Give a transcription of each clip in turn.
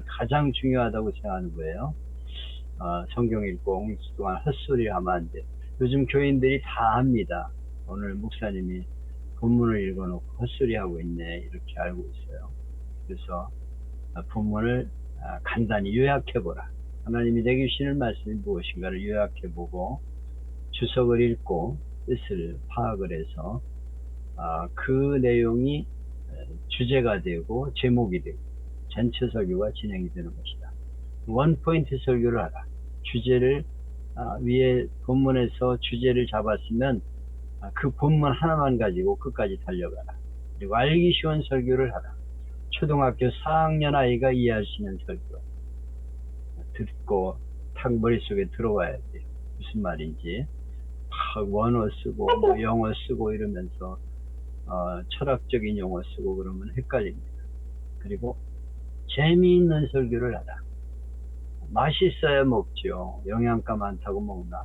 가장 중요하다고 생각하는 거예요. 성경 읽고 옹수 동안 헛소리 하면 안 돼. 요즘 교인들이 다 합니다. 오늘 목사님이 본문을 읽어놓고 헛소리 하고 있네 이렇게 알고 있어요. 그래서 본문을 간단히 요약해보라. 하나님이 내게 주시는 말씀이 무엇인가를 요약해보고 주석을 읽고 뜻을 파악을 해서 그 내용이 주제가 되고 제목이 되고 전체 설교가 진행이 되는 것이다. 원포인트 설교를 하라. 주제를 위에 본문에서 주제를 잡았으면 그 본문 하나만 가지고 끝까지 달려가라. 그리고 알기 쉬운 설교를 하라. 초등학교 4학년 아이가 이해할 수 있는 설교. 듣고 탁 머릿속에 들어와야 돼. 무슨 말인지. 막 원어 쓰고 뭐 영어 쓰고 이러면서 철학적인 용어 쓰고 그러면 헷갈립니다. 그리고 재미있는 설교를 하라. 맛있어야 먹죠. 영양가 많다고 먹나?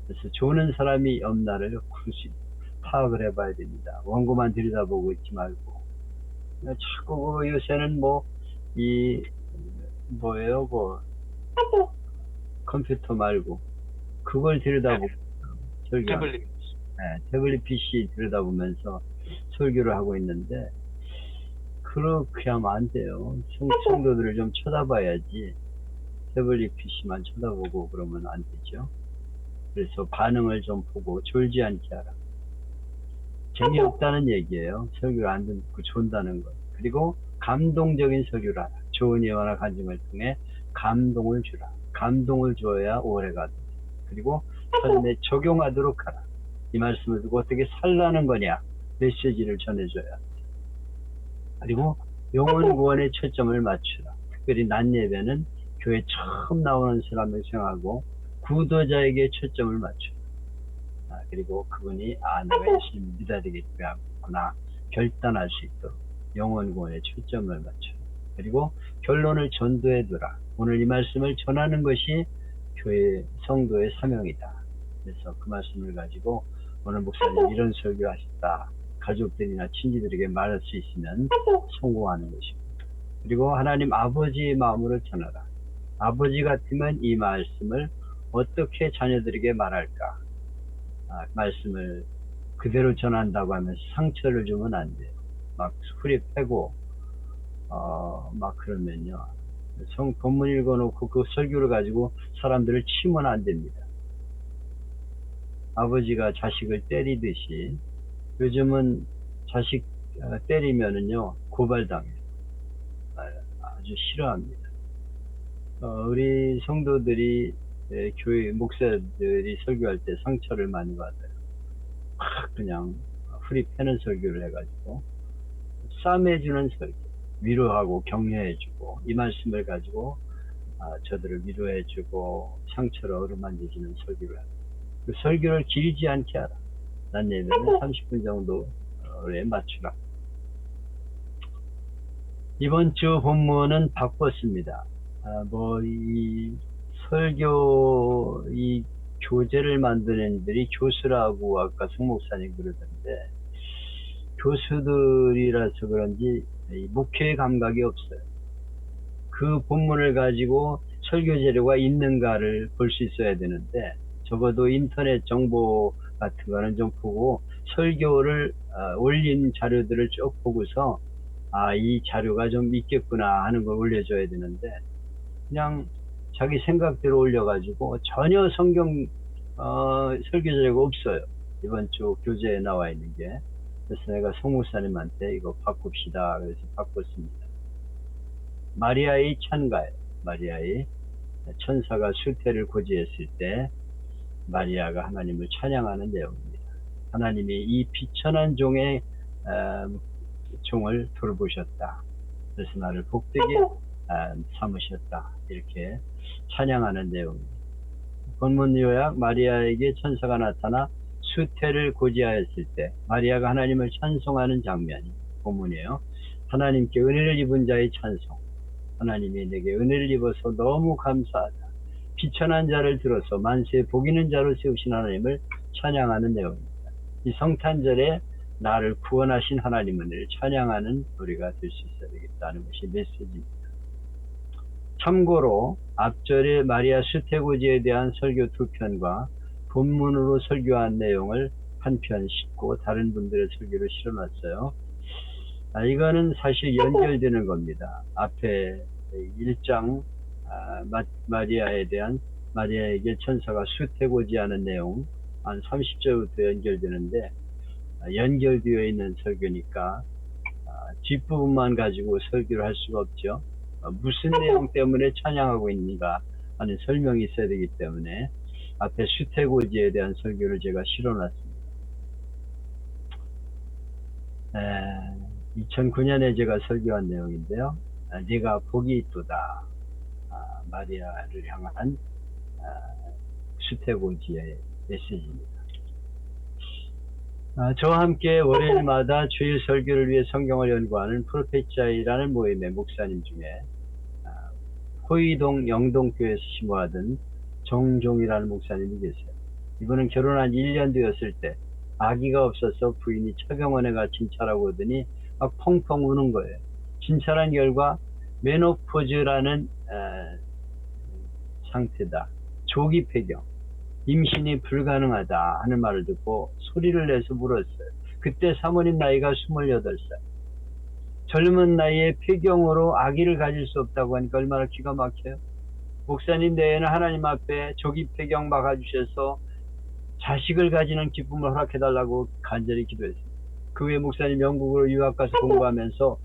그래서 조는 사람이 없나를 굳이 파악을 해봐야 됩니다. 원고만 들여다보고 있지 말고. 자꾸 요새는 뭐예요? 컴퓨터 말고 그걸 들여다보고 설교하는. 태블릿 PC 들여다보면서 설교를 하고 있는데 그렇게 하면 안 돼요. 성도들을 좀 쳐다봐야지. 태블릿 PC만 쳐다보고 그러면 안 되죠. 그래서 반응을 좀 보고 졸지 않게 하라. 재미없다는 얘기예요. 설교를 안 듣고 존다는 것. 그리고 감동적인 설교를 하라. 좋은 예화나 간증을 통해 감동을 주라. 감동을 줘야 오래가다. 그리고 삶에 적용하도록 하라. 이 말씀을 듣고 어떻게 살라는 거냐 메시지를 전해줘야 돼. 그리고 영혼 구원에 초점을 맞추라. 특별히 낮 예배는 교회 처음 나오는 사람을 생각하고 구도자에게 초점을 맞추라. 그리고 그분이 내가 예수님을 믿어야 되겠구나 결단할 수 있도록 영혼 구원에 초점을 맞추라. 그리고 결론을 전도해두라. 오늘 이 말씀을 전하는 것이 교회 성도의 사명이다. 그래서 그 말씀을 가지고 오늘 목사님 이런 설교 하셨다. 가족들이나 친지들에게 말할 수 있으면 성공하는 것입니다. 그리고 하나님 아버지의 마음으로 전하라. 아버지 같으면 이 말씀을 어떻게 자녀들에게 말할까? 말씀을 그대로 전한다고 하면서 상처를 주면 안 돼요. 막 후리 패고 막 그러면요. 본문 읽어놓고 그 설교를 가지고 사람들을 치면 안 됩니다. 아버지가 자식을 때리듯이 요즘은 자식 때리면은요 고발당해요. 아주 싫어합니다. 우리 성도들이 교회 목사들이 설교할 때 상처를 많이 받아요. 그냥 후리 패는 설교를 해가지고 싸매주는 설교, 위로하고 격려해주고 이 말씀을 가지고 저들을 위로해주고 상처를 어루만져주는 설교를 합니다. 그 설교를 길지 않게 하라. 낮 예배는 30분 정도에 맞추라. 이번 주 본문은 바꿨습니다. 이 설교 이 교재를 만드는 분들이 교수라고 아까 송 목사님 그러던데 교수들이라서 그런지 목회 감각이 없어요. 그 본문을 가지고 설교 재료가 있는가를 볼 수 있어야 되는데 적어도 인터넷 정보 같은 거는 좀 보고 설교를 올린 자료들을 쭉 보고서 이 자료가 좀 있겠구나 하는 걸 올려줘야 되는데 그냥 자기 생각대로 올려가지고 전혀 성경 설교 자료가 없어요. 이번 주 교재에 나와 있는 게. 그래서 내가 송 목사님한테 이거 바꿉시다 그래서 바꿨습니다. 마리아의 찬가예요. 마리아의 천사가 수태를 고지했을 때 마리아가 하나님을 찬양하는 내용입니다. 하나님이 이 비천한 종의 종을 돌보셨다. 그래서 나를 복되게 삼으셨다. 이렇게 찬양하는 내용입니다. 본문 요약, 마리아에게 천사가 나타나 수태를 고지하였을 때 마리아가 하나님을 찬송하는 장면이 본문이에요. 하나님께 은혜를 입은 자의 찬송. 하나님이 내게 은혜를 입어서 너무 감사하다. 비천한 자를 들어서 만세에 복 있는 자로 세우신 하나님을 찬양하는 내용입니다. 이 성탄절에 나를 구원하신 하나님을 찬양하는 우리가 될 수 있어야 되겠다는 것이 메시지입니다. 참고로 앞절의 마리아 수태고지에 대한 설교 2편과 본문으로 설교한 내용을 한 편 싣고 다른 분들의 설교를 실어놨어요. 이거는 사실 연결되는 겁니다. 앞에 1장 마리아에게 천사가 수태고지하는 내용 한 30절부터 연결되는데 연결되어 있는 설교니까 뒷부분만 가지고 설교를 할 수가 없죠. 무슨 내용 때문에 찬양하고 있는가 하는 설명이 있어야 되기 때문에 앞에 수태고지에 대한 설교를 제가 실어놨습니다. 2009년에 제가 설교한 내용인데요. 네가 복이 있도다. 마리아를 향한 수태고지의 메시지입니다. 저와 함께 월요일마다 주일 설교를 위해 성경을 연구하는 프로페자이라는 모임의 목사님 중에 호이동 영동교회에서 심호하던 정종이라는 목사님이 계세요. 이분은 결혼한 1년 되었을 때 아기가 없어서 부인이 차병원에 가 진찰하고 오더니 막 펑펑 우는 거예요. 진찰한 결과 메노포즈라는 상태다. 조기 폐경, 임신이 불가능하다 하는 말을 듣고 소리를 내서 물었어요. 그때 사모님 나이가 28살. 젊은 나이에 폐경으로 아기를 가질 수 없다고 하니까 얼마나 기가 막혀요. 목사님 내에는 하나님 앞에 조기 폐경 막아주셔서 자식을 가지는 기쁨을 허락해달라고 간절히 기도했습니다. 그 후에 목사님 영국으로 유학 가서 공부하면서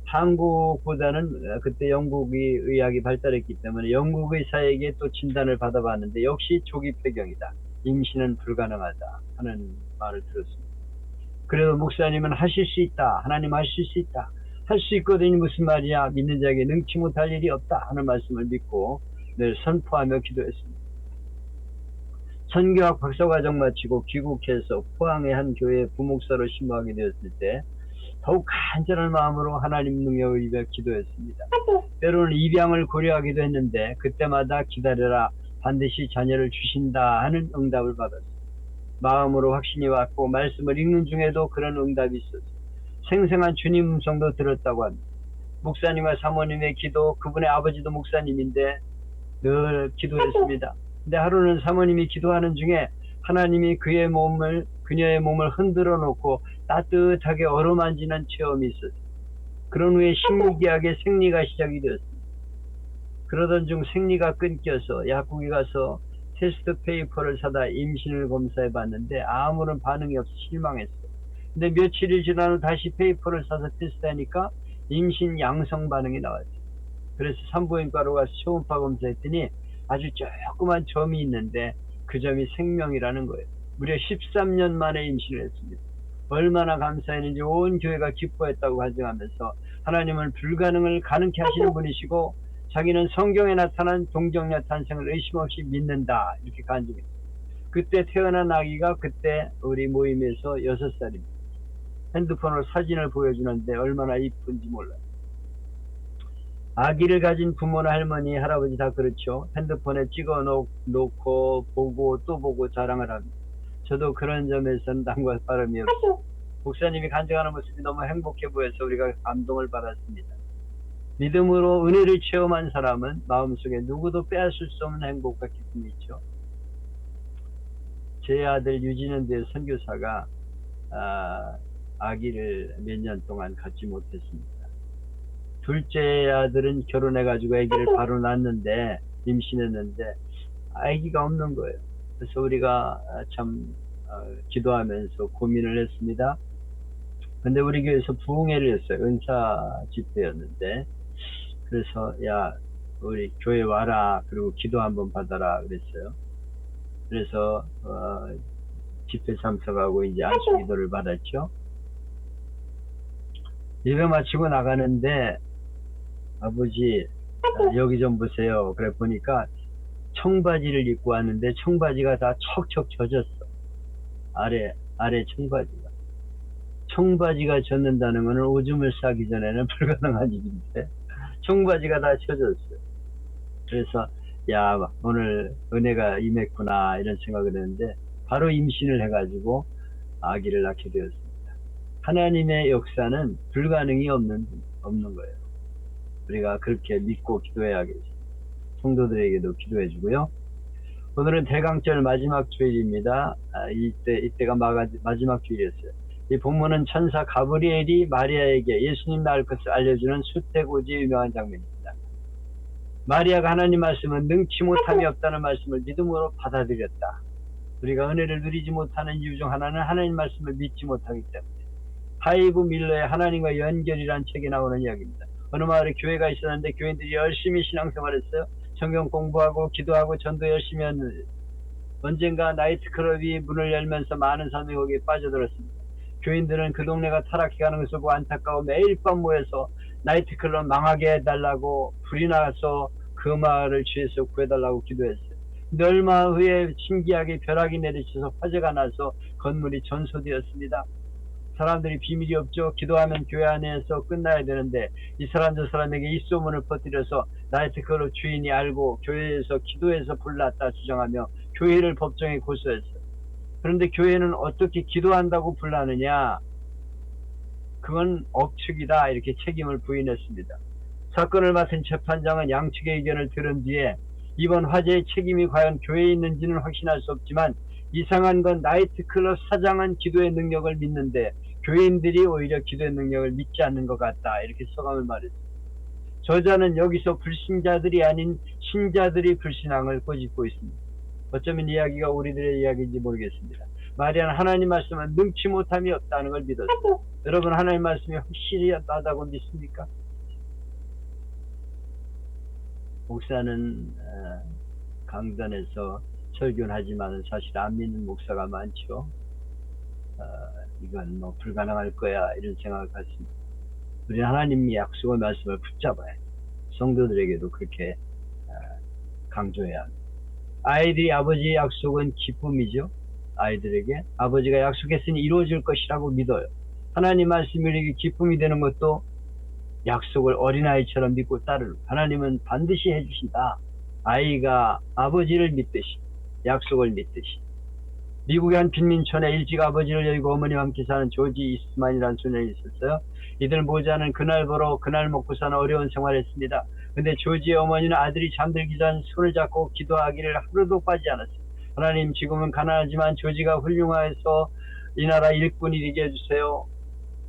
한국보다는 그때 영국의 의학이 발달했기 때문에 영국 의사에게 또 진단을 받아봤는데 역시 조기 폐경이다. 임신은 불가능하다 하는 말을 들었습니다. 그래도 목사님은 하실 수 있다. 하나님 하실 수 있다. 할 수 있거든요. 무슨 말이야. 믿는 자에게 능치 못할 일이 없다 하는 말씀을 믿고 늘 선포하며 기도했습니다. 선교학 박사과정 마치고 귀국해서 포항의 한 교회 부목사로 심호하게 되었을 때 더욱 간절한 마음으로 하나님 능력을 입어 기도했습니다. 때로는 입양을 고려하기도 했는데 그때마다 기다려라 반드시 자녀를 주신다 하는 응답을 받았습니다. 마음으로 확신이 왔고 말씀을 읽는 중에도 그런 응답이 있었어요. 생생한 주님 음성도 들었다고 합니다. 목사님과 사모님의 기도, 그분의 아버지도 목사님인데 늘 기도했습니다. 근데 하루는 사모님이 기도하는 중에 하나님이 그녀의 몸을 흔들어 놓고 따뜻하게 어루만지는 체험이 있었어요. 그런 후에 신기하게 생리가 시작이 되었습니다. 그러던 중 생리가 끊겨서 약국에 가서 테스트 페이퍼를 사다 임신을 검사해 봤는데 아무런 반응이 없어 실망했어요. 근데 며칠이 지난 후 다시 페이퍼를 사서 테스트하니까 임신 양성 반응이 나왔어요. 그래서 산부인과로 가서 초음파 검사했더니 아주 조그만 점이 있는데 그 점이 생명이라는 거예요. 무려 13년 만에 임신을 했습니다. 얼마나 감사했는지 온 교회가 기뻐했다고 간증하면서 하나님은 불가능을 가능케 하시는 분이시고 자기는 성경에 나타난 동정녀 탄생을 의심 없이 믿는다 이렇게 간증했어요. 그때 태어난 아기가 그때 우리 모임에서 6살입니다. 핸드폰으로 사진을 보여주는데 얼마나 이쁜지 몰라요. 아기를 가진 부모나 할머니, 할아버지 다 그렇죠. 핸드폰에 찍어 놓고 보고 또 보고 자랑을 합니다. 저도 그런 점에서는 남과 다름이 없어요. 목사님이 간증하는 모습이 너무 행복해 보여서 우리가 감동을 받았습니다. 믿음으로 은혜를 체험한 사람은 마음속에 누구도 빼앗을 수 없는 행복과 기쁨이 있죠. 제 아들 유진현대 선교사가 아기를 몇 년 동안 갖지 못했습니다. 둘째 아들은 결혼해가지고 아기를 바로 낳았는데 임신했는데 아기가 없는 거예요. 그래서 우리가 참 기도하면서 고민을 했습니다. 근데 우리 교회에서 부흥회를 했어요. 은사 집회였는데 그래서 야 우리 교회 와라 그리고 기도 한번 받아라 그랬어요. 그래서 집회 참석하고 이제 안수 기도를 받았죠. 예배 마치고 나가는데 아버지 여기 좀 보세요. 그래 보니까 청바지를 입고 왔는데 청바지가 다 척척 젖었어. 아래 청바지가 젖는다는 것은 오줌을 싸기 전에는 불가능한 일인데 청바지가 다 젖었어요. 그래서 야 오늘 은혜가 임했구나 이런 생각을 했는데 바로 임신을 해가지고 아기를 낳게 되었습니다. 하나님의 역사는 불가능이 없는 거예요. 우리가 그렇게 믿고 기도해야겠습니다. 성도들에게도 기도해 주고요. 오늘은 대강절 마지막 주일입니다. 이때가 마지막 주일이었어요. 이 본문은 천사 가브리엘이 마리아에게 예수님 낳을 것을 알려주는 수태고지의 유명한 장면입니다. 마리아가 하나님 말씀은 능치 못함이 없다는 말씀을 믿음으로 받아들였다. 우리가 은혜를 누리지 못하는 이유 중 하나는 하나님 말씀을 믿지 못하기 때문에. 하이브 밀러의 하나님과 연결이란 책에 나오는 이야기입니다. 어느 마을에 교회가 있었는데 교인들이 열심히 신앙생활했어요. 성경 공부하고 기도하고 전도 열심히 했는데 언젠가 나이트클럽이 문을 열면서 많은 사람이 거기에 빠져들었습니다. 교인들은 그 동네가 타락해가는 것을 보고 안타까워 매일 밤 모여서 나이트클럽 망하게 해달라고 불이 나서 그 마을을 죄에서 구해달라고 기도했어요. 근데 얼마 후에 신기하게 벼락이 내리쳐서 화재가 나서 건물이 전소되었습니다. 사람들이 비밀이 없죠. 기도하면 교회 안에서 끝나야 되는데 이 사람 저 사람에게 이 소문을 퍼뜨려서 나이트클럽 주인이 알고 교회에서 기도해서 불났다 주장하며 교회를 법정에 고소했어요. 그런데 교회는 어떻게 기도한다고 불나느냐? 그건 억측이다 이렇게 책임을 부인했습니다. 사건을 맡은 재판장은 양측의 의견을 들은 뒤에 이번 화재의 책임이 과연 교회에 있는지는 확신할 수 없지만 이상한 건 나이트클럽 사장은 기도의 능력을 믿는데 교인들이 오히려 기도의 능력을 믿지 않는 것 같다 이렇게 소감을 말했습니다. 저자는 여기서 불신자들이 아닌 신자들이 불신앙을 꼬집고 있습니다. 어쩌면 이야기가 우리들의 이야기인지 모르겠습니다. 마리아는 하나님 말씀은 능치 못함이 없다는 걸 믿었어요. 여러분 하나님 말씀이 확실하다고 믿습니까? 목사는 강단에서 설교는 하지만 사실 안 믿는 목사가 많죠. 이건 뭐 불가능할 거야 이런 생각을 갖습니다. 우리는 하나님의 약속의 말씀을 붙잡아야 해요. 성도들에게도 그렇게 강조해야 합니다. 아이들이 아버지의 약속은 기쁨이죠. 아이들에게 아버지가 약속했으니 이루어질 것이라고 믿어요. 하나님 말씀이 우리에게 기쁨이 되는 것도 약속을 어린아이처럼 믿고 따르는 하나님은 반드시 해주신다. 아이가 아버지를 믿듯이 약속을 믿듯이. 미국의 한 빈민촌에 일찍 아버지를 여의고 어머니와 함께 사는 조지 이스만이라는 소년이 있었어요. 이들 모자는 그날 벌어 그날 먹고 사는 어려운 생활을 했습니다. 근데 조지의 어머니는 아들이 잠들기 전 손을 잡고 기도하기를 하루도 빠지지 않았어요. 하나님 지금은 가난하지만 조지가 훌륭해서 이 나라 일꾼이 되게 해주세요.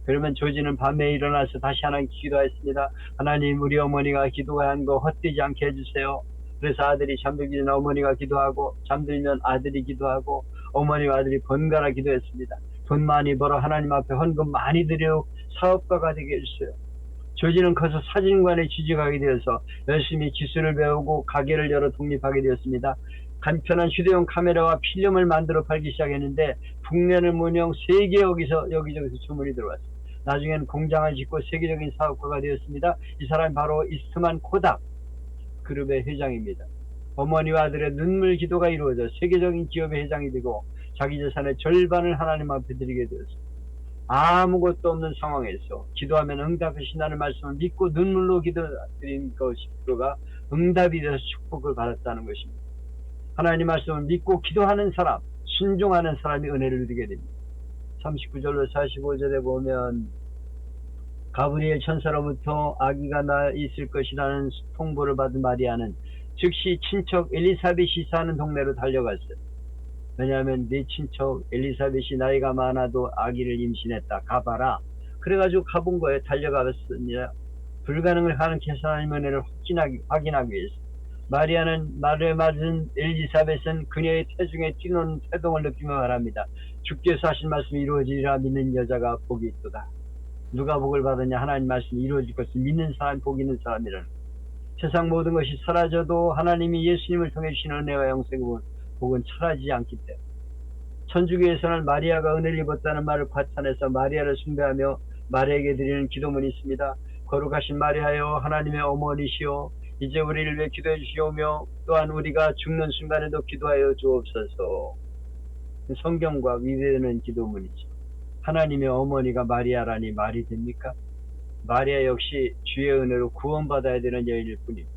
그러면 조지는 밤에 일어나서 다시 하나님께 기도했습니다. 하나님 우리 어머니가 기도한 거 헛되지 않게 해주세요. 그래서 아들이 잠들기 전에 어머니가 기도하고 잠들면 아들이 기도하고 어머니와 아들이 번갈아 기도했습니다. 돈 많이 벌어 하나님 앞에 헌금 많이 드려 사업가가 되게 해주세요. 조지는 커서 사진관에 취직하게 되어서 열심히 기술을 배우고 가게를 열어 독립하게 되었습니다. 간편한 휴대용 카메라와 필름을 만들어 팔기 시작했는데 북면을 문영 세계 여기저기서 주문이 들어왔습니다. 나중에는 공장을 짓고 세계적인 사업가가 되었습니다. 이 사람이 바로 이스트만 코닥 그룹의 회장입니다. 어머니와 아들의 눈물 기도가 이루어져 세계적인 기업의 회장이 되고 자기 재산의 절반을 하나님 앞에 드리게 되었습니다. 아무것도 없는 상황에서 기도하면 응답하신다는 말씀을 믿고 눈물로 기도드린 것이 응답이 되어서 축복을 받았다는 것입니다. 하나님 말씀을 믿고 기도하는 사람, 순종하는 사람이 은혜를 누리게 됩니다. 39절로 45절에 보면 가브리엘 천사로부터 아기가 있을 것이라는 통보를 받은 마리아는 즉시 친척 엘리사벳이 사는 동네로 달려갔어요. 왜냐하면 네 친척 엘리사벳이 나이가 많아도 아기를 임신했다. 가봐라. 그래가지고 가본 거예요. 달려가봤습니다. 불가능을 하는 하나님의 은혜를 확인하기 위해서. 마리아는 말을 맞은 엘리사벳은 그녀의 태중에 뛰노는 태동을 느끼며 말합니다. 주께서 하신 말씀이 이루어지리라 믿는 여자가 복이 있도다. 누가 복을 받았냐? 하나님 말씀이 이루어질 것을 믿는 사람, 복 있는 사람이라는. 세상 모든 것이 사라져도 하나님이 예수님을 통해 주신 은혜와 영생의 복은 사라지지 않기 때문에. 천주교에서는 마리아가 은혜를 입었다는 말을 과찬해서 마리아를 숭배하며 마리아에게 드리는 기도문이 있습니다. 거룩하신 마리아여 하나님의 어머니시여 이제 우리를 위해 기도해 주시오며 또한 우리가 죽는 순간에도 기도하여 주옵소서. 성경과 위배되는 기도문이죠. 하나님의 어머니가 마리아라니 말이 됩니까? 마리아 역시 주의 은혜로 구원받아야 되는 여인일 뿐입니다.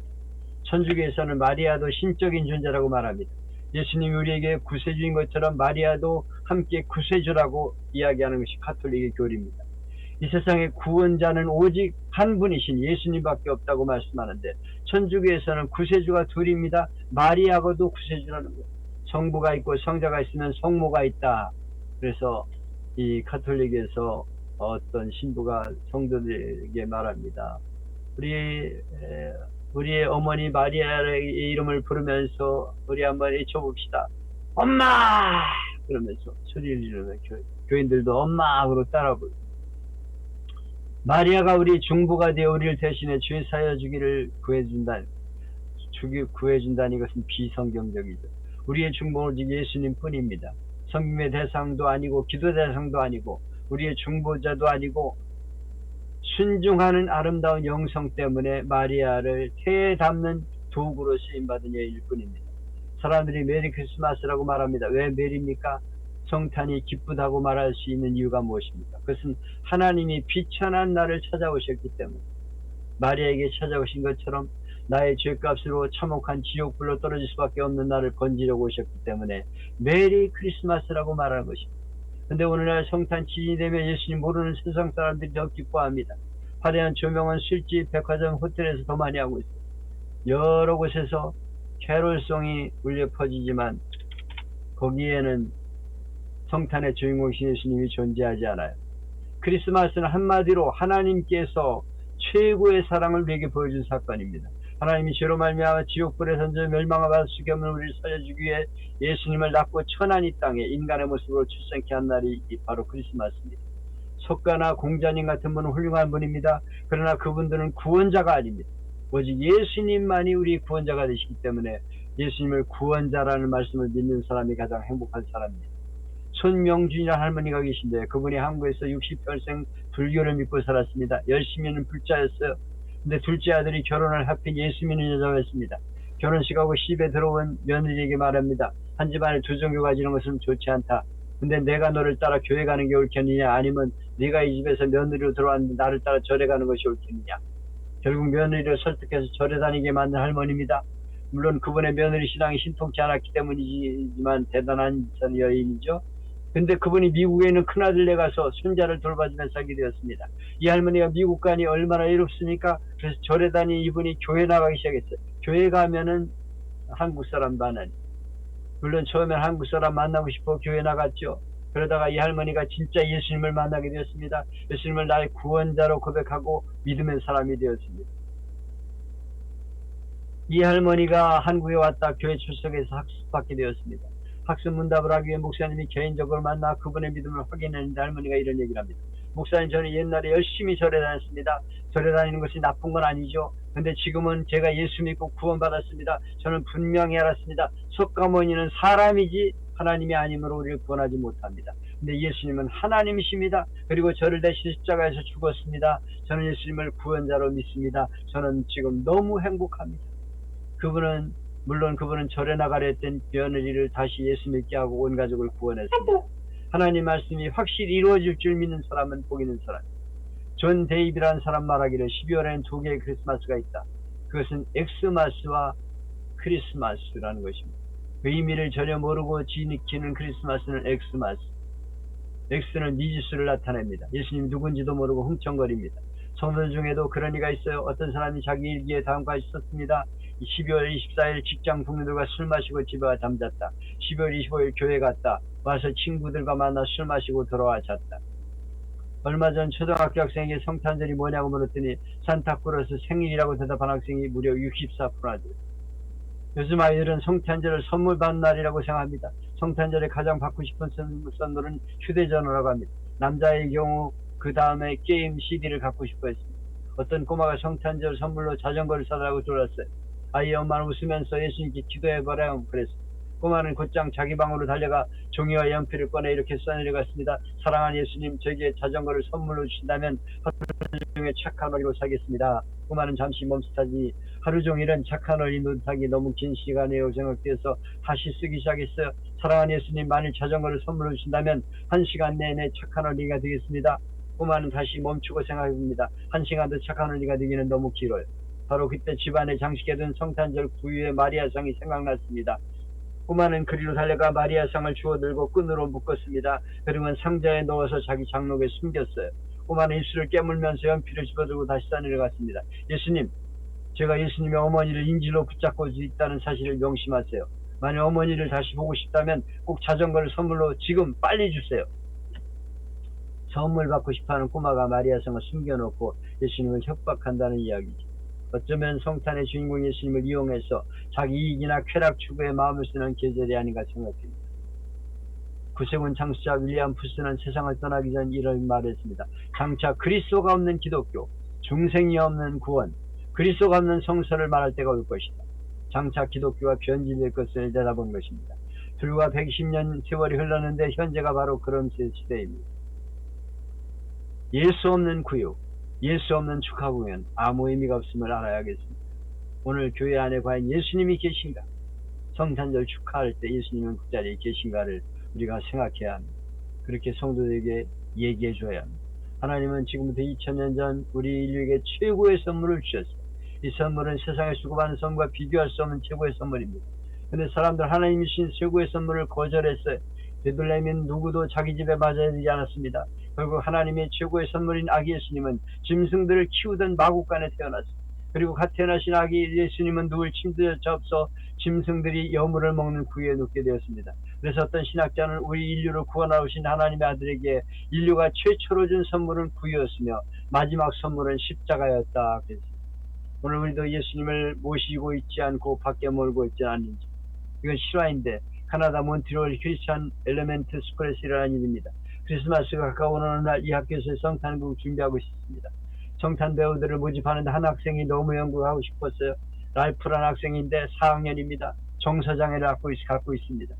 천주교에서는 마리아도 신적인 존재라고 말합니다. 예수님이 우리에게 구세주인 것처럼 마리아도 함께 구세주라고 이야기하는 것이 가톨릭의 교리입니다. 이 세상의 구원자는 오직 한 분이신 예수님밖에 없다고 말씀하는데, 천주교에서는 구세주가 둘입니다. 마리아고도 구세주라는 거예요. 성부가 있고 성자가 있으면 성모가 있다. 그래서 이 가톨릭에서 어떤 신부가 성도들에게 말합니다. 우리의 어머니 마리아의 이름을 부르면서 우리 한번 외쳐봅시다. 엄마! 그러면서 소리를 지르면 교인들도 엄마! 하고 따라 부르고, 마리아가 우리 중보가 되어 우리를 대신해 죄 사여 주기를 구해준다는 것은 비성경적이죠. 우리의 중보는 오직 예수님 뿐입니다. 성김의 대상도 아니고 기도 대상도 아니고 우리의 중보자도 아니고 순종하는 아름다운 영성 때문에 마리아를 태에 담는 도구로 쓰임받은 여인일 뿐입니다. 사람들이 메리 크리스마스라고 말합니다. 왜 메리입니까? 성탄이 기쁘다고 말할 수 있는 이유가 무엇입니까? 그것은 하나님이 비천한 나를 찾아오셨기 때문에, 마리아에게 찾아오신 것처럼 나의 죄값으로 참혹한 지옥불로 떨어질 수밖에 없는 나를 건지려고 오셨기 때문에 메리 크리스마스라고 말하는 것입니다. 근데 오늘날 성탄 지진이 되면 예수님 모르는 세상 사람들이 더 기뻐합니다. 화려한 조명은 술집, 백화점, 호텔에서 더 많이 하고 있어요. 여러 곳에서 캐롤송이 울려 퍼지지만 거기에는 성탄의 주인공이신 예수님이 존재하지 않아요. 크리스마스는 한마디로 하나님께서 최고의 사랑을 우리에게 보여준 사건입니다. 하나님이 죄로 말미암아 지옥불에 던져 멸망받을 수밖에 없는 우리를 살려주기 위해 예수님을 낳고 천한 이 땅에 인간의 모습으로 출생케 한 날이 바로 크리스마스입니다. 석가나 공자님 같은 분은 훌륭한 분입니다. 그러나 그분들은 구원자가 아닙니다. 오직 예수님만이 우리 구원자가 되시기 때문에 예수님을 구원자라는 말씀을 믿는 사람이 가장 행복한 사람입니다. 손명준이라는 할머니가 계신데, 그분이 한국에서 60평생 불교를 믿고 살았습니다. 열심히는 불자였어요. 근데 둘째 아들이 결혼을 하필 예수 믿는 여자가 했습니다. 결혼식하고 시집에 들어온 며느리에게 말합니다. 한 집안에 두 종교 가지는 것은 좋지 않다. 근데 내가 너를 따라 교회 가는 게 옳겠느냐, 아니면 네가 이 집에서 며느리로 들어왔는데 나를 따라 절에 가는 것이 옳겠느냐. 결국 며느리를 설득해서 절에 다니게 만든 할머니입니다. 물론 그분의 며느리 신앙이 신통치 않았기 때문이지만 대단한 여인이죠. 근데 그분이 미국에 있는 큰아들네 가서 손자를 돌봐주면서 살게 되었습니다. 이 할머니가 미국 가니 얼마나 이롭습니까? 그래서 절에 다니 이분이 교회 나가기 시작했어요. 교회 가면은 한국 사람도 안 하니. 물론 처음엔 한국 사람 만나고 싶어 교회 나갔죠. 그러다가 이 할머니가 진짜 예수님을 만나게 되었습니다. 예수님을 나의 구원자로 고백하고 믿음의 사람이 되었습니다. 이 할머니가 한국에 왔다 교회 출석해서 학습받게 되었습니다. 학습 문답을 하기 위해 목사님이 개인적으로 만나 그분의 믿음을 확인했는데, 할머니가 이런 얘기를 합니다. 목사님, 저는 옛날에 열심히 절에 다녔습니다. 절에 다니는 것이 나쁜 건 아니죠. 근데 지금은 제가 예수 믿고 구원받았습니다. 저는 분명히 알았습니다. 석가모니는 사람이지 하나님이 아니므로 우리를 구원하지 못합니다. 근데 예수님은 하나님이십니다. 그리고 저를 대신 십자가에서 죽었습니다. 저는 예수님을 구원자로 믿습니다. 저는 지금 너무 행복합니다. 물론 그분은 절에 나가려 했던 며느리를 다시 예수 믿게 하고 온 가족을 구원했습니다. 하나님 말씀이 확실히 이루어질 줄 믿는 사람은 복 있는 사람. 존 데이비라는 사람 말하기를 12월에는 두 개의 크리스마스가 있다. 그것은 엑스마스와 크리스마스라는 것입니다. 그 의미를 전혀 모르고 지니키는 크리스마스는 엑스마스. 엑스는 미지수를 나타냅니다. 예수님 누군지도 모르고 흥청거립니다. 성도들 중에도 그런 이가 있어요. 어떤 사람이 자기 일기에 다음까지 썼습니다. 12월 24일 직장 동료들과 술 마시고 집에 와 잠잤다. 12월 25일 교회 갔다. 와서 친구들과 만나 술 마시고 돌아와 잤다. 얼마 전 초등학교 학생에게 성탄절이 뭐냐고 물었더니 산타크로스 생일이라고 대답한 학생이 무려 64%나 돼요. 요즘 아이들은 성탄절을 선물 받는 날이라고 생각합니다. 성탄절에 가장 받고 싶은 선물은 휴대전화라고 합니다. 남자의 경우 그 다음에 게임 CD를 갖고 싶어 했습니다. 어떤 꼬마가 성탄절 선물로 자전거를 사달라고 졸랐어요. 아이의 엄마는 웃으면서 예수님께 기도해보라고 그랬어요. 꼬마는 곧장 자기 방으로 달려가 종이와 연필을 꺼내 이렇게 써내려갔습니다. 사랑하는 예수님, 저에게 자전거를 선물로 주신다면 하루 종일 착한 어린이로 살겠습니다. 꼬마는 잠시 멈칫하지 하루 종일은 착한 어린이 노릇하기 너무 긴 시간이라고 생각되어서 다시 쓰기 시작했어요. 사랑하는 예수님, 만일 자전거를 선물로 주신다면 1시간 내내 착한 어린이가 되겠습니다. 꼬마는 다시 멈추고 생각해봅니다. 1시간 더 착한 어린이가 되기는 너무 길어요. 바로 그때 집안에 장식해둔 성탄절 구유의 마리아상이 생각났습니다. 꼬마는 그리로 달려가 마리아상을 주워들고 끈으로 묶었습니다. 그러면 상자에 넣어서 자기 장록에 숨겼어요. 꼬마는 입술을 깨물면서 연필을 집어들고 다시 산으로 갔습니다. 예수님, 제가 예수님의 어머니를 인질로 붙잡고 있다는 사실을 명심하세요. 만약 어머니를 다시 보고 싶다면 꼭 자전거를 선물로 지금 빨리 주세요. 선물 받고 싶어하는 꼬마가 마리아 성을 숨겨놓고 예수님을 협박한다는 이야기죠. 어쩌면 성탄의 주인공 예수님을 이용해서 자기 이익이나 쾌락 추구에 마음을 쓰는 계절이 아닌가 생각됩니다. 구세군 창시자 윌리엄 푸스는 세상을 떠나기 전 이런 말했습니다. 장차 그리스도가 없는 기독교, 중생이 없는 구원, 그리스도가 없는 성서를 말할 때가 올 것이다. 장차 기독교가 변질될 것을 내다본 것입니다. 불과 120년 세월이 흘렀는데 현재가 바로 그런 시대입니다. 예수 없는 구육, 예수 없는 축하 공연, 아무 의미가 없음을 알아야겠습니다. 오늘 교회 안에 과연 예수님이 계신가? 성탄절 축하할 때 예수님은 그 자리에 계신가를 우리가 생각해야 합니다. 그렇게 성도들에게 얘기해 줘야 합니다. 하나님은 지금부터 2000년 전 우리 인류에게 최고의 선물을 주셨어요. 이 선물은 세상에 수고하는 선물과 비교할 수 없는 최고의 선물입니다. 그런데 사람들 하나님이 주신 최고의 선물을 거절했어요. 베들레헴은 누구도 자기 집에 맞아야 되지 않았습니다. 결국 하나님의 최고의 선물인 아기 예수님은 짐승들을 키우던 마국간에 태어났습니다. 그리고 갓 태어나신 아기 예수님은 누울 침대에 접서 짐승들이 여물을 먹는 구유에 눕게 되었습니다. 그래서 어떤 신학자는 우리 인류를 구원하신 하나님의 아들에게 인류가 최초로 준 선물은 구유였으며 마지막 선물은 십자가였다 그랬습니다. 오늘 우리도 예수님을 모시고 있지 않고 밖에 몰고 있지 않는지, 이건 실화인데 캐나다 몬트리올 크리스천 엘레멘트 스쿨에서 일어난 일입니다. 크리스마스가 가까워오는 어느 날 이 학교에서 성탄곡을 준비하고 있었습니다. 성탄 배우들을 모집하는데 한 학생이 너무 연구하고 싶었어요. 랄프라는 학생인데 4학년입니다. 정서장애를 갖고 있습니다.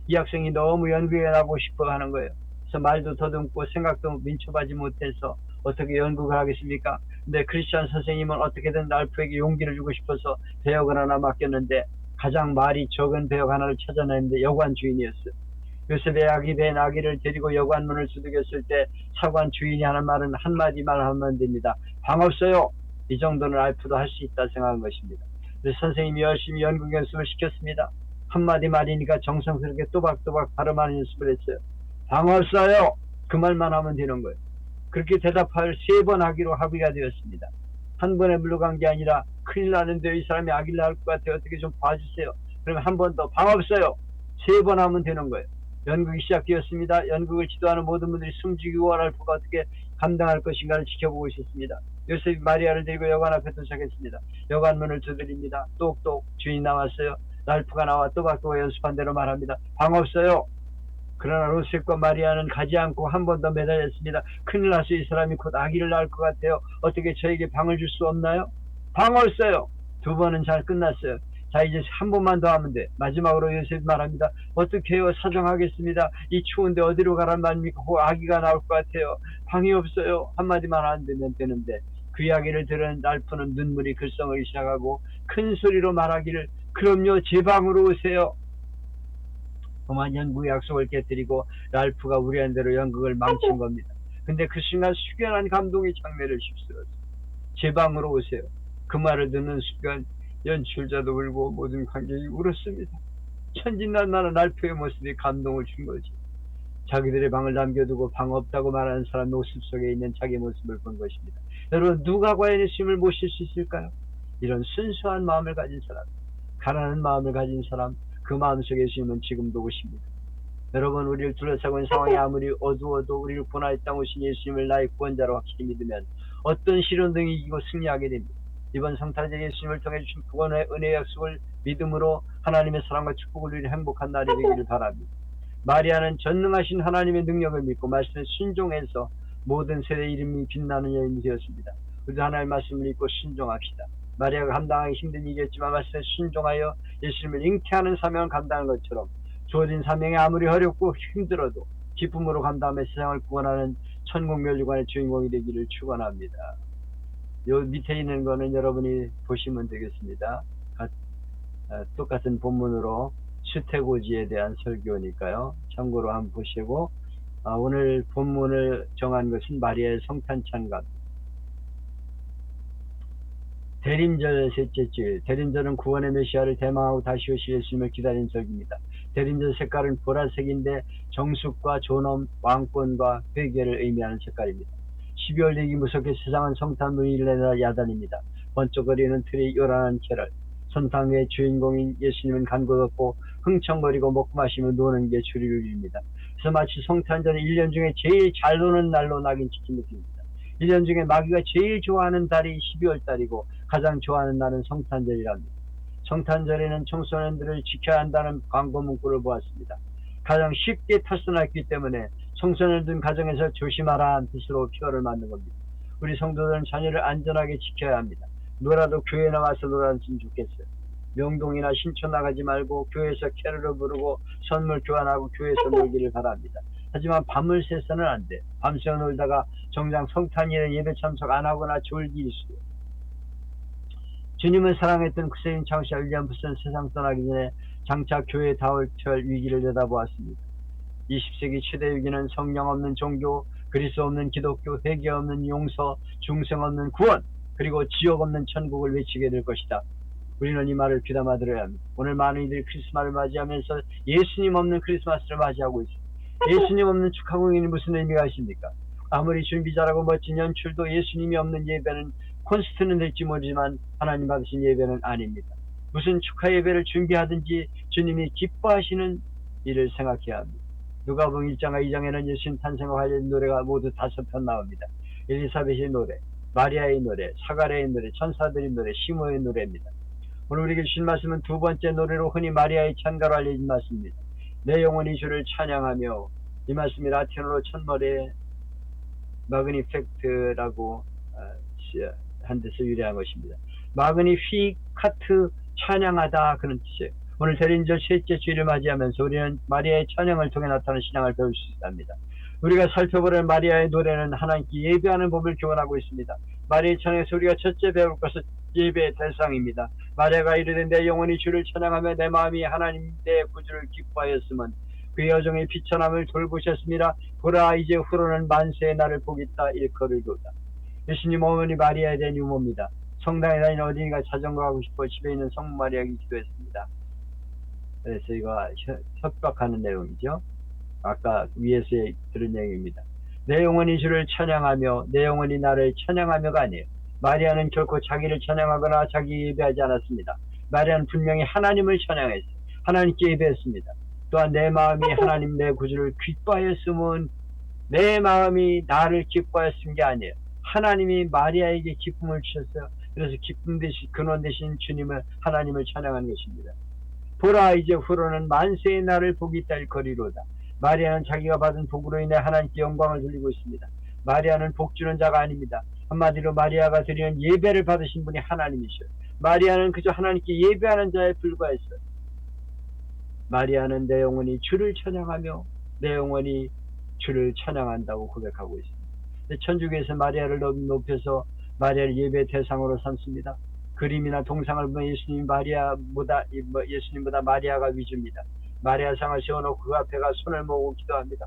이 학생이 너무 연구에 나가고 싶어 하는 거예요. 그래서 말도 더듬고 생각도 민첩하지 못해서 어떻게 연구를 하겠습니까? 근데 크리스천 선생님은 어떻게든 랄프에게 용기를 주고 싶어서 배역을 하나 맡겼는데 가장 말이 적은 배역 하나를 찾아냈는데 여관 주인이었어요. 요셉의 아기 된 아기를 데리고 여관문을 두들겼을 때 사관 주인이 하는 말은 한마디 말하면 됩니다. 방 없어요. 이 정도는 랄프도 할 수 있다 생각한 것입니다. 그래서 선생님이 열심히 연구 연습을 시켰습니다. 한마디 말이니까 정성스럽게 또박또박 발음하는 연습을 했어요. 방 없어요. 그 말만 하면 되는 거예요. 그렇게 대답을 3번 하기로 합의가 되었습니다. 한 번에 물러간 게 아니라 큰일 나는데 이 사람이 아기를 낳을 것 같아요. 어떻게 좀 봐주세요. 그러면 한 번 더 방 없어요. 3번 하면 되는 거예요. 연극이 시작되었습니다. 연극을 지도하는 모든 분들이 숨죽이고 랄프가 어떻게 감당할 것인가를 지켜보고 있었습니다. 요셉이 마리아를 데리고 여관 앞에 도착했습니다. 여관 문을 두드립니다. 똑똑 주인 나왔어요. 랄프가 나와 또박또박 연습한 대로 말합니다. 방 없어요. 그러나 요셉과 마리아는 가지 않고 한 번 더 매달렸습니다. 큰일 났어요. 이 사람이 곧 아기를 낳을 것 같아요. 어떻게 저에게 방을 줄 수 없나요? 방 없어요. 2번은 잘 끝났어요. 자, 이제 한 번만 더 하면 돼. 마지막으로 요셉이 말합니다. 어떻게 해요? 사정하겠습니다. 이 추운데 어디로 가란 말입니까? 아기가 나올 것 같아요. 방이 없어요. 한마디만 안 되면 되는데 그 이야기를 들은 랄프는 눈물이 글썽이기 시작하고 큰 소리로 말하기를 그럼요. 제 방으로 오세요. 그만 연구의 약속을 깨뜨리고 랄프가 우려한 대로 연극을 망친 겁니다. 근데 그 순간 숙연한 감동의 장면을 휩쓸었어요. 제 방으로 오세요. 그 말을 듣는 순간 연출자도 울고 모든 관객이 울었습니다. 천진난만한 랄프의 모습이 감동을 준 거지. 자기들의 방을 남겨두고 방 없다고 말하는 사람 모습 속에 있는 자기 모습을 본 것입니다. 여러분, 누가 과연 예수님을 모실 수 있을까요? 이런 순수한 마음을 가진 사람, 가난한 마음을 가진 사람, 그 마음속에 예수님은 지금도 오십니다. 여러분, 우리를 둘러싸고 있는 상황이 아무리 어두워도 우리를 구원하여 땅 오신 예수님을 나의 구원자로 확실히 믿으면 어떤 시련등이 이기고 승리하게 됩니다. 이번 성탄절 예수님을 통해 주신 구원의 은혜의 약속을 믿음으로 하나님의 사랑과 축복을 누리는 행복한 날이 되기를 바랍니다. 마리아는 전능하신 하나님의 능력을 믿고 말씀에 순종해서 모든 세대 이름이 빛나는 여인이 되었습니다. 우리도 하나님의 말씀을 믿고 순종합시다. 마리아가 감당하기 힘든 일이었지만 말씀에 순종하여 예수님을 잉태하는 사명을 감당한 것처럼 주어진 사명이 아무리 어렵고 힘들어도 기쁨으로 감당하며 세상을 구원하는 천국 멸류관의 주인공이 되기를 축원합니다. 요 밑에 있는 거는 여러분이 보시면 되겠습니다. 똑같은 본문으로 수태고지에 대한 설교니까요. 참고로 한번 보시고, 오늘 본문을 정한 것은 마리아의 성탄찬갑. 대림절 셋째 주일. 대림절은 구원의 메시아를 대망하고 다시 오실 예수님을 기다리는 절기입니다. 대림절 색깔은 보라색인데 정숙과 존엄, 왕권과 회개를 의미하는 색깔입니다. 12월 되기 무섭게 세상은 성탄 문을 내다 야단입니다. 번쩍거리는 틀이 요란한 캐럴. 선탕의 주인공인 예수님은 간 곳 없고 흥청거리고 먹고 마시며 노는 게 주류입니다. 그래서 마치 성탄절은 1년 중에 제일 잘 노는 날로 낙인 찍힌 느낌입니다. 1년 중에 마귀가 제일 좋아하는 달이 12월 달이고 가장 좋아하는 날은 성탄절이랍니다. 성탄절에는 청소년들을 지켜야 한다는 광고 문구를 보았습니다. 가장 쉽게 탈선했기 때문에 청소년들 가정에서 조심하라는 뜻으로 표어를 만든 겁니다. 우리 성도들은 자녀를 안전하게 지켜야 합니다. 놀아도 교회 나와서 놀았으면 좋겠어요. 명동이나 신촌 나가지 말고 교회에서 캐롤을 부르고 선물 교환하고 교회에서 놀기를 바랍니다. 하지만 밤을 새서는 안 돼. 밤새 놀다가 정작 성탄일에 예배 참석 안 하거나 졸기 일수요. 주님을 사랑했던 그세인 창시자 윌리엄 부스는 세상 떠나기 전에 장차 교회 다울철 위기를 내다보았습니다. 20세기 최대 위기는 성령 없는 종교, 그리스도 없는 기독교, 회개 없는 용서, 중생 없는 구원, 그리고 지옥 없는 천국을 외치게 될 것이다. 우리는 이 말을 귀담아 들어야 합니다. 오늘 많은 이들이 크리스마스를 맞이하면서 예수님 없는 크리스마스를 맞이하고 있습니다. 예수님 없는 축하 공연이 무슨 의미가 있습니까? 아무리 준비 잘하고 멋진 연출도 예수님이 없는 예배는 콘서트는 될지 모르지만 하나님 받으신 예배는 아닙니다. 무슨 축하 예배를 준비하든지 주님이 기뻐하시는 일을 생각해야 합니다. 누가복음 1장과 2장에는 예수님 탄생과 관련된 노래가 모두 5편 나옵니다. 엘리사벳의 노래, 마리아의 노래, 사가랴의 노래, 천사들의 노래, 시모의 노래입니다. 오늘 우리에게 주신 말씀은 두 번째 노래로 흔히 마리아의 찬가로 알려진 말씀입니다. 내 영혼이 주를 찬양하며, 이 말씀이 라틴어로 첫머리에 마그니펙트라고 한 데서 유래한 것입니다. 마그니피카트 찬양하다 그런 뜻이에요. 오늘 대린절 셋째 주일을 맞이하면서 우리는 마리아의 찬양을 통해 나타나는 신앙을 배울 수 있답니다. 우리가 살펴보는 마리아의 노래는 하나님께 예배하는 법을 교훈하고 있습니다. 마리아의 찬양에서 우리가 첫째 배울 것은 예배의 대상입니다. 마리아가 이르되 내 영혼이 주를 찬양하며 내 마음이 하나님 내 구주를 기뻐하였으면 그 여종의 비천함을 돌보셨습니다. 보라 이제 후로는 만세의 날을 보겠다 일컬을도다. 예수님 어머니 마리아에 대한 유모입니다. 성당에 다니는 어린이가 자전거 가고 싶어 집에 있는 성모 마리아에게 기도했습니다. 그래서 이거 협박하는 내용이죠. 아까 위에서 들은 내용입니다. 내 영혼이 주를 찬양하며 내 영혼이 나를 찬양하며가 아니에요. 마리아는 결코 자기를 찬양하거나 자기 예배하지 않았습니다. 마리아는 분명히 하나님을 찬양했어요. 하나님께 예배했습니다. 또한 내 마음이 하나님 내 구주를 기뻐하였으면 내 마음이 나를 기뻐하였은 게 아니에요. 하나님이 마리아에게 기쁨을 주셨어요. 그래서 기쁨 대신 근원 되신 주님을 하나님을 찬양하는 것입니다. 보라 이제 후로는 만세의 날을 복이 있다 거리로다. 마리아는 자기가 받은 복으로 인해 하나님께 영광을 돌리고 있습니다. 마리아는 복 주는 자가 아닙니다. 한마디로 마리아가 드리는 예배를 받으신 분이 하나님이셔요. 마리아는 그저 하나님께 예배하는 자에 불과했어요. 마리아는 내 영혼이 주를 찬양하며 내 영혼이 주를 찬양한다고 고백하고 있습니다. 천주교에서 마리아를 높여서 마리아를 예배 대상으로 삼습니다. 그림이나 동상을 보면 예수님보다 마리아가 위주입니다. 마리아상을 세워놓고 그 앞에 가 손을 모으고 기도합니다.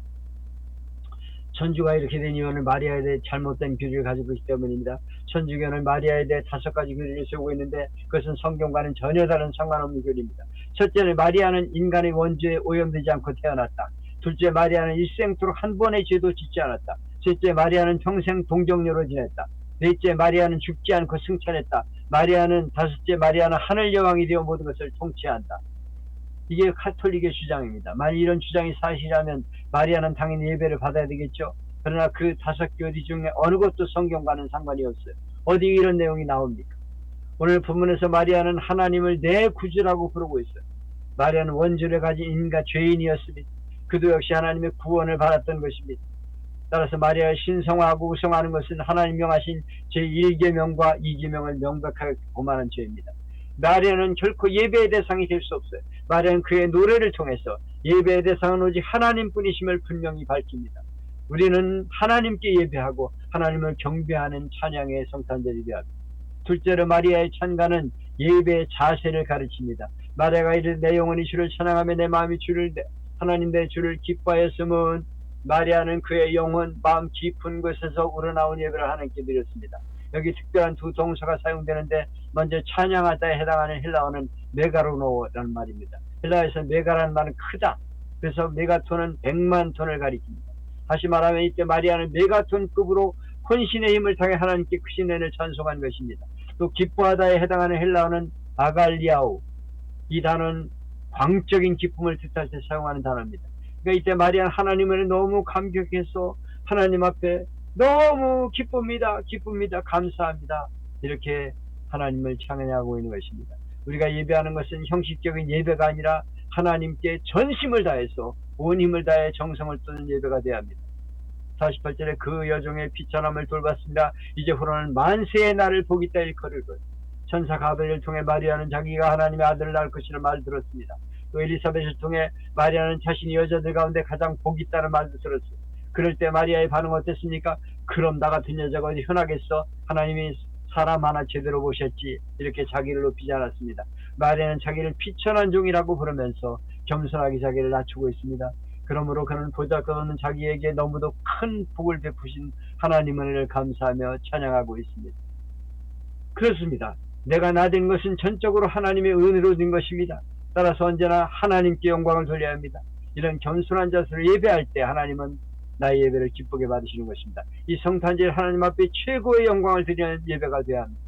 천주가 이렇게 된 이유는 마리아에 대해 잘못된 교리를 가지고 있기 때문입니다. 천주교는 마리아에 대해 5가지 교리를 세우고 있는데 그것은 성경과는 전혀 다른 상관없는 교리입니다. 첫째는 마리아는 인간의 원죄에 오염되지 않고 태어났다. 둘째, 마리아는 일생토록 한 번의 죄도 짓지 않았다. 셋째, 마리아는 평생 동정녀로 지냈다. 넷째, 마리아는 죽지 않고 승천했다. 다섯째, 마리아는 하늘 여왕이 되어 모든 것을 통치한다. 이게 카톨릭의 주장입니다. 만약 이런 주장이 사실이라면 마리아는 당연히 예배를 받아야 되겠죠. 그러나 그 5교리 중에 어느 것도 성경과는 상관이 없어요. 어디 이런 내용이 나옵니까? 오늘 본문에서 마리아는 하나님을 내 구주라고 부르고 있어요. 마리아는 원죄를 가진 인간 죄인이었습니다. 그도 역시 하나님의 구원을 받았던 것입니다. 따라서 마리아를 신성화하고 우성하는 것은 하나님 명하신 제1계명과 2계명을 명백하게 고만한 죄입니다. 마리아는 결코 예배의 대상이 될 수 없어요. 마리아는 그의 노래를 통해서 예배의 대상은 오직 하나님뿐이심을 분명히 밝힙니다. 우리는 하나님께 예배하고 하나님을 경배하는 찬양의 성탄절이 되었습니다. 둘째로 마리아의 찬가는 예배의 자세를 가르칩니다. 마리아가 이르되 내 영혼이 주를 찬양하며 내 마음이 하나님 내 주를 기뻐하였으면 마리아는 그의 영혼 마음 깊은 곳에서 우러나온 예배를 하나님께 드렸습니다. 여기 특별한 두 동사가 사용되는데 먼저 찬양하다에 해당하는 헬라어는 메가로노라는 말입니다. 헬라에서 메가라는 말은 크다. 그래서 메가톤은 100만 톤을 가리킵니다. 다시 말하면 이때 마리아는 메가톤급으로 혼신의 힘을 통해 하나님께 크신 은혜를 찬송한 것입니다. 또 기뻐하다에 해당하는 헬라어는 아갈리아오, 이 단어는 광적인 기쁨을 뜻할 때 사용하는 단어입니다. 그러니까 이때 마리아는 하나님을 너무 감격해서 하나님 앞에 너무 기쁩니다. 기쁩니다. 감사합니다. 이렇게 하나님을 찬양하고 있는 것입니다. 우리가 예배하는 것은 형식적인 예배가 아니라 하나님께 전심을 다해서 온 힘을 다해 정성을 쏟는 예배가 되어야 합니다. 48절에 그 여종의 비천함을 돌봤습니다. 이제후로는 만세의 날을 보기다 일컬을것. 천사 가브리엘을 통해 마리아는 자기가 하나님의 아들을 낳을 것이라는 말을 들었습니다. 또 엘리사벳을 통해 마리아는 자신이 여자들 가운데 가장 복이 있다는 말도 들었어요. 그럴 때 마리아의 반응은 어땠습니까? 그럼 나 같은 여자가 어디 흔하겠어? 하나님이 사람 하나 제대로 보셨지. 이렇게 자기를 높이지 않았습니다. 마리아는 자기를 비천한 종이라고 부르면서 겸손하게 자기를 낮추고 있습니다. 그러므로 그는 보잘것없는 자기에게 너무도 큰 복을 베푸신 하나님의 은혜를 감사하며 찬양하고 있습니다. 그렇습니다. 내가 나된 것은 전적으로 하나님의 은혜로 된 것입니다. 따라서 언제나 하나님께 영광을 돌려야 합니다. 이런 겸손한 자세로 예배할 때 하나님은 나의 예배를 기쁘게 받으시는 것입니다. 이 성탄절 하나님 앞에 최고의 영광을 드리는 예배가 되어야 합니다.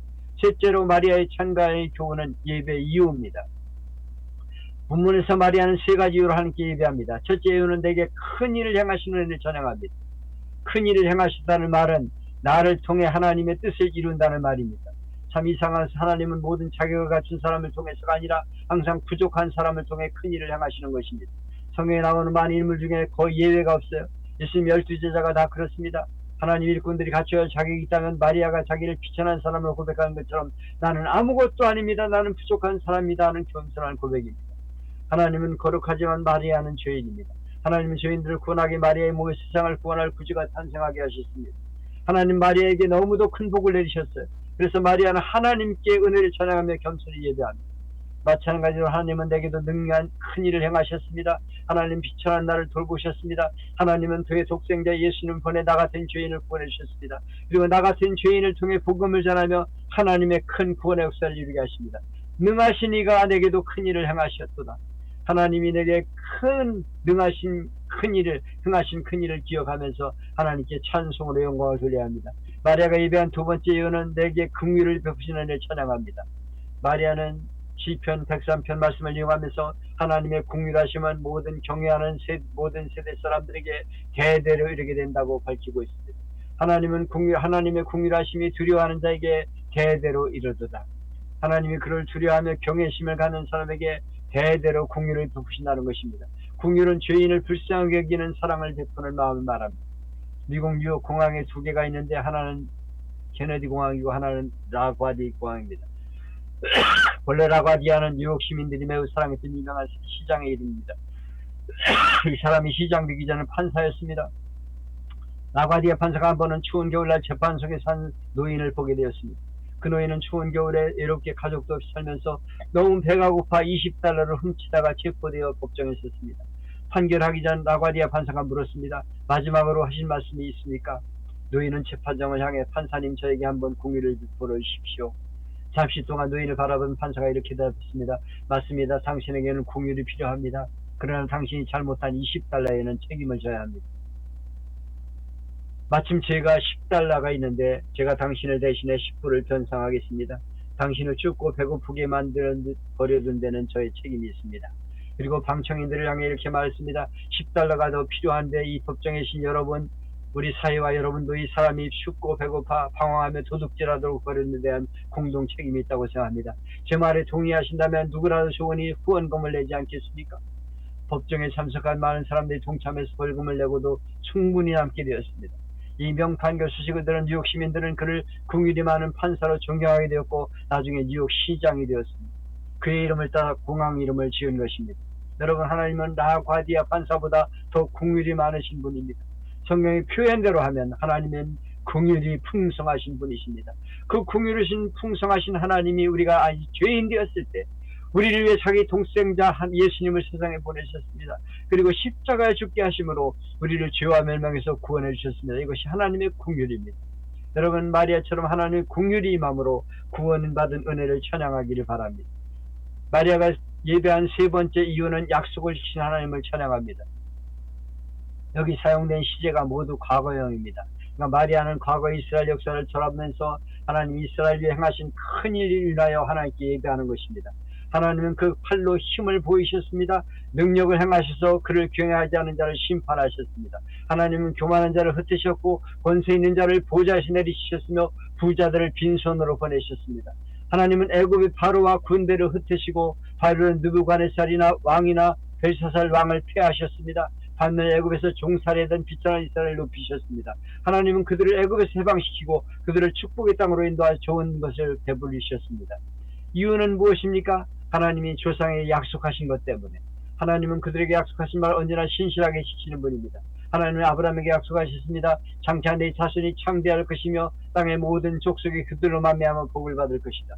셋째로 마리아의 찬가의 교훈은 예배의 이유입니다. 본문에서 마리아는 세 가지 이유로 하나님께 예배합니다. 첫째 이유는 내게 큰 일을 행하시는 은혜를 찬양합니다. 큰 일을 행하신다는 말은 나를 통해 하나님의 뜻을 이룬다는 말입니다. 참 이상한 하나님은 모든 자격을 갖춘 사람을 통해서가 아니라 항상 부족한 사람을 통해 큰 일을 행하시는 것입니다. 성경에 나오는 많은 인물 중에 거의 예외가 없어요. 예수님 12제자가 다 그렇습니다. 하나님 일꾼들이 갖춰야 할 자격이 있다면 마리아가 자기를 비천한 사람을 고백하는 것처럼 나는 아무것도 아닙니다. 나는 부족한 사람입니다 하는 겸손한 고백입니다. 하나님은 거룩하지만 마리아는 죄인입니다. 하나님은 죄인들을 구원하기 마리아의 몸에 세상을 구원할 구주가 탄생하게 하셨습니다. 하나님 마리아에게 너무도 큰 복을 내리셨어요. 그래서 마리아는 하나님께 은혜를 찬양하며 겸손히 예배합니다. 마찬가지로 하나님은 내게도 능한 큰 일을 행하셨습니다. 하나님 비천한 나를 돌보셨습니다. 하나님은 그의 독생자 예수님을 보내 나 같은 죄인을 구원해 주셨습니다. 그리고 나 같은 죄인을 통해 복음을 전하며 하나님의 큰 구원의 역사를 이루게 하십니다. 능하신 이가 내게도 큰 일을 행하셨도다. 하나님이 내게 능하신 큰 일을 기억하면서 하나님께 찬송으로 영광을 돌려야 합니다. 마리아가 예배한 두 번째 이유는 내게 긍휼을 베푸시는 은혜를 찬양합니다. 마리아는 시편 103편 말씀을 이용하면서 하나님의 긍휼하심은 모든 경외하는 모든 세대 사람들에게 대대로 이르게 된다고 밝히고 있습니다. 하나님의 긍휼하심이 두려워하는 자에게 대대로 이르도다. 하나님이 그를 두려워하며 경외심을 갖는 사람에게 대대로 긍휼을 베푸신다는 것입니다. 긍휼은 죄인을 불쌍하게 여기는 사랑을 베푸는 마음을 말합니다. 미국 뉴욕 공항에 두 개가 있는데 하나는 케네디 공항이고 하나는 라과디 공항입니다. 원래 라과디아는 뉴욕 시민들이 매우 사랑했던 유명한 시장의 이름입니다. 이 사람이 시장 되기 전에 판사였습니다. 라과디아 판사가 한 번은 추운 겨울날 재판석에 산 노인을 보게 되었습니다. 그 노인은 추운 겨울에 외롭게 가족도 없이 살면서 너무 배가 고파 $20를 훔치다가 체포되어 법정에 섰습니다. 판결하기 전 라과디아 판사가 물었습니다. 마지막으로 하실 말씀이 있습니까? 노인은 재판장을 향해 판사님 저에게 한번 긍휼을 베풀어 주십시오. 잠시 동안 노인을 바라본 판사가 이렇게 대답했습니다. 맞습니다. 당신에게는 긍휼이 필요합니다. 그러나 당신이 잘못한 $20에는 책임을 져야 합니다. 마침 제가 $10가 있는데 제가 당신을 대신해 10불을 변상하겠습니다. 당신을 춥고 배고프게 버려둔 데는 저의 책임이 있습니다. 그리고 방청인들을 향해 이렇게 말했습니다. $10가 더 필요한데 이 법정에 계신 여러분, 우리 사회와 여러분도 이 사람이 춥고 배고파 방황하며 도둑질하도록 버리는 데 대한 공동 책임이 있다고 생각합니다. 제 말에 동의하신다면 누구라도 좋으니 후원금을 내지 않겠습니까? 법정에 참석한 많은 사람들이 동참해서 벌금을 내고도 충분히 남게 되었습니다. 이 명판결 소식을 들은 뉴욕 시민들은 그를 긍휼이 많은 판사로 존경하게 되었고 나중에 뉴욕 시장이 되었습니다. 그의 이름을 따라 공항 이름을 지은 것입니다. 여러분, 하나님은 라과디아 판사보다 더 긍휼이 많으신 분입니다. 성경의 표현대로 하면 하나님은 긍휼이 풍성하신 분이십니다. 그 긍휼이신 풍성하신 하나님이 우리가 아직 죄인 되었을 때 우리를 위해 자기 동생자 예수님을 세상에 보내셨습니다. 그리고 십자가에 죽게 하심으로 우리를 죄와 멸망에서 구원해 주셨습니다. 이것이 하나님의 긍휼입니다. 여러분, 마리아처럼 하나님의 긍휼이 임함으로 구원받은 은혜를 찬양하기를 바랍니다. 마리아가 예배한 세 번째 이유는 약속을 지키신 하나님을 찬양합니다. 여기 사용된 시제가 모두 과거형입니다. 그러니까 마리아는 과거 이스라엘 역사를 돌아보면서 하나님 이스라엘 위에 행하신 큰 일을 인하여 하나님께 예배하는 것입니다. 하나님은 그 팔로 힘을 보이셨습니다. 능력을 행하셔서 그를 경외하지 않은 자를 심판하셨습니다. 하나님은 교만한 자를 흩으셨고 권세 있는 자를 보좌에서 내리시셨으며 부자들을 빈손으로 보내셨습니다. 하나님은 애굽의 바로와 군대를 흩으시고 바로는 느부갓네살이나 왕이나 벨사살 왕을 폐하셨습니다. 반면에 애굽에서 종살이하던 비천한 이스라엘을 높이셨습니다. 하나님은 그들을 애굽에서 해방시키고 그들을 축복의 땅으로 인도하여 좋은 것을 배불리셨습니다. 이유는 무엇입니까? 하나님이 조상에게 약속하신 것 때문에. 하나님은 그들에게 약속하신 말을 언제나 신실하게 지키는 분입니다. 하나님은 아브라함에게 약속하셨습니다. 장차 내 자손이 창대할 것이며 땅의 모든 족속이 그들로 말미암아 복을 받을 것이다.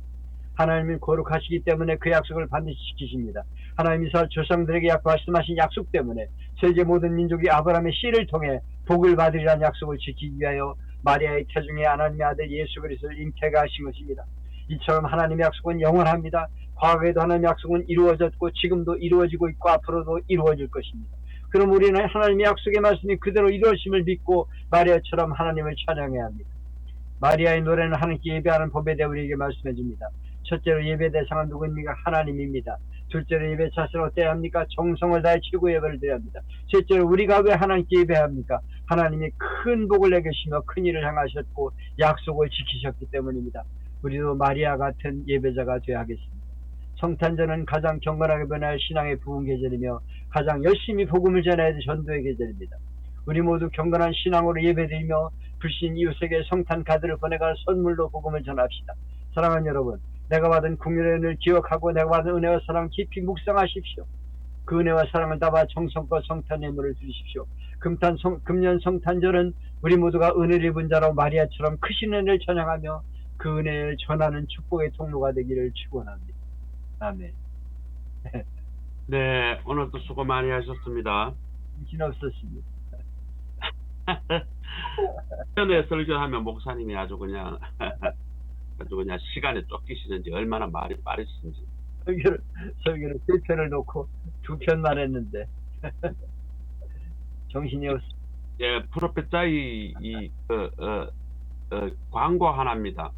하나님은 거룩하시기 때문에 그 약속을 반드시 지키십니다. 하나님 이스라엘 조상들에게 말씀하신 약속 때문에 세계 모든 민족이 아브라함의 씨를 통해 복을 받으리라는 약속을 지키기 위하여 마리아의 태중에 하나님의 아들 예수 그리스도를 잉태가 하신 것입니다. 이처럼 하나님의 약속은 영원합니다. 과거에도 하나님의 약속은 이루어졌고 지금도 이루어지고 있고 앞으로도 이루어질 것입니다. 그럼 우리는 하나님의 약속의 말씀이 그대로 이루어짐을 믿고 마리아처럼 하나님을 찬양해야 합니다. 마리아의 노래는 하나님께 예배하는 법에 대해 우리에게 말씀해 줍니다. 첫째로 예배 대상은 누구입니까? 하나님입니다. 둘째로 예배 자세는 어때야 합니까? 정성을 다해 최고 예배를 드려야 합니다. 셋째로 우리가 왜 하나님께 예배해야 합니까? 하나님이 큰 복을 내주시며 큰 일을 행하셨고 약속을 지키셨기 때문입니다. 우리도 마리아 같은 예배자가 되어야 하겠습니다. 성탄절은 가장 경건하게 변할 신앙의 부흥 계절이며 가장 열심히 복음을 전해야 될 전도의 계절입니다. 우리 모두 경건한 신앙으로 예배드리며 불신 이웃에게 성탄 카드를 보내가 선물로 복음을 전합시다. 사랑하는 여러분, 내가 받은 국민의 은혜를 기억하고 내가 받은 은혜와 사랑 깊이 묵상하십시오. 그 은혜와 사랑을 담아 정성껏 성탄 예물을 드리십시오. 금년 성탄절은 우리 모두가 은혜를 입은 자로 마리아처럼 크신 은혜를 찬양하며 그 은혜를 전하는 축복의 통로가 되기를 축원합니다. 아멘. 네, 오늘도 수고 많이 하셨습니다. 정신없었습니다. 전에 설교하면 목사님이 아주 그냥 시간에 쫓기시는지 얼마나 말이 빠르신지. 설교를 3편을 놓고 2편만 했는데 정신이 없어. 예, 프로페자이 광고 하나입니다.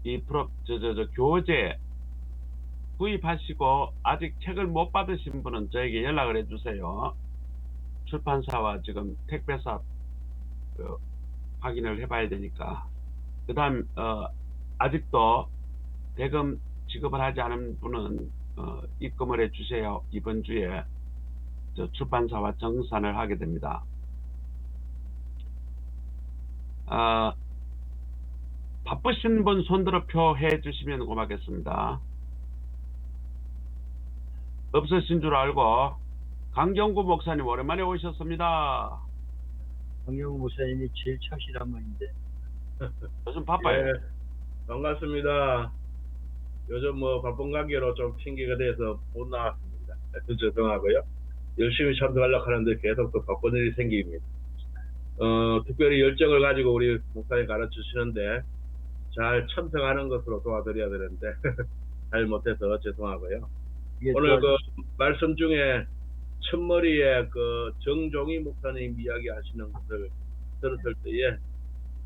이 교재 구입하시고 아직 책을 못 받으신 분은 저에게 연락을 해주세요. 출판사와 지금 택배사 확인을 해봐야 되니까. 그 다음 아직도 대금 지급을 하지 않은 분은 입금을 해주세요. 이번 주에 출판사와 정산을 하게 됩니다. 바쁘신 분 손들어 표 해주시면 고맙겠습니다. 없으신 줄 알고. 강경구 목사님 오랜만에 오셨습니다. 강경구 목사님이 제일 착실한 분인데 요즘 바빠요. 예, 반갑습니다. 요즘 뭐 바쁜 관계로 좀 핑계가 돼서 못 나왔습니다. 죄송하고요. 열심히 참석하려고 하는데 계속 또 바쁜 일이 생깁니다. 특별히 열정을 가지고 우리 목사님 가르쳐 주시는데 잘 참석하는 것으로 도와드려야 되는데 잘 못해서 죄송하고요. 오늘 그 말씀 중에 첫머리에 그 정종희 목사님 이야기 하시는 것을 들었을 때에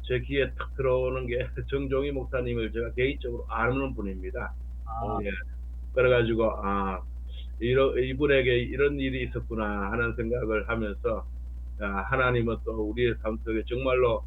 제 귀에 탁 들어오는 게 정종희 목사님을 제가 개인적으로 아는 분입니다. 예. 그래가지고 이분에게 이런 일이 있었구나 하는 생각을 하면서 하나님은 또 우리의 삶 속에 정말로